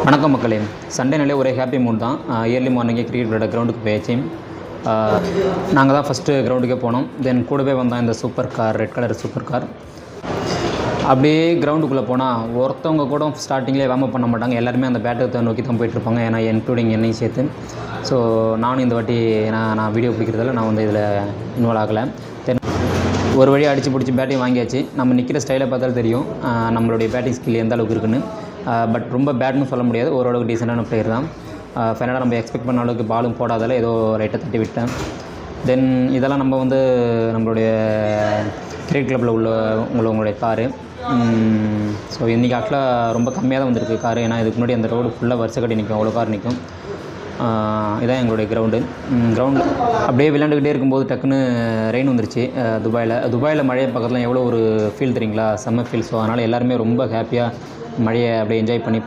வணக்கம் மக்களே. சண்டேனாலே ஒரே ஹாப்பி மூட் தான். ஏர்லி மார்னிங்கே கிரிக்கெட் விளையாட கிரவுண்டுக்கு போயாச்சு. நாங்கள் தான் ஃபஸ்ட்டு கிரவுண்டுக்கே போனோம். தென் கூடவே வந்தோம் இந்த super car, red colour super car. அப்படியே கிரவுண்டுக்குள்ளே போனால் ஒருத்தவங்க கூட ஸ்டார்டிங்லேயே வார்ம் பண்ண மாட்டாங்க. எல்லாருமே அந்த பேட்டை நோக்கி தான் போயிட்டுருப்பாங்க. ஏன்னா இன்க்ளூடிங் என்னையும் சேர்த்து. ஸோ நானும் இந்த வாட்டி நான் வீடியோ பிடிக்கிறதால நான் வந்து இதில் இன்வால்வ் ஆகலை. தென் ஒரு வழியாக அடித்து பிடிச்சி பேட்டிங் வாங்கியாச்சு. நம்ம நிற்கிற ஸ்டைலை பார்த்தாலும் தெரியும் நம்மளுடைய பேட்டிங் ஸ்கில் எந்த அளவுக்கு இருக்குன்னு. பட் ரொம்ப பேட்னு சொல்ல முடியாது, ஓரளவுக்கு டீசெண்டான பிளேயர் தான். ஃபைனலாக நம்ம எக்ஸ்பெக்ட் பண்ண அளவுக்கு பாலும் போடாதால ஏதோ லைட்டாக தட்டி விட்டேன். தென் இதெல்லாம் நம்ம வந்து நம்மளுடைய கிரிக்கெட் கிளப்பில் உங்களுடைய காரு. ஸோ இன்றைக்கி ஆக்சுவலாக ரொம்ப கம்மியாக தான் வந்திருக்கு காரு. ஏன்னா இதுக்கு முன்னாடி அந்த ரோடு ஃபுல்லாக வருஷ கட்டி நிற்கும், அவ்வளோ கார் நிற்கும். இதான் எங்களுடைய கிரவுண்டு. அப்படியே விளையாண்டுக்கிட்டே இருக்கும்போது டக்குன்னு ரெயின் வந்துருச்சு. துபாயில் மழையை பக்கத்தில் எவ்வளோ ஒரு ஃபீல் தெரியுங்களா, செம்ம ஃபீல். ஸோ அதனால் எல்லாருமே ரொம்ப ஹாப்பியாக மழையை அப்படியே என்ஜாய் பண்ணி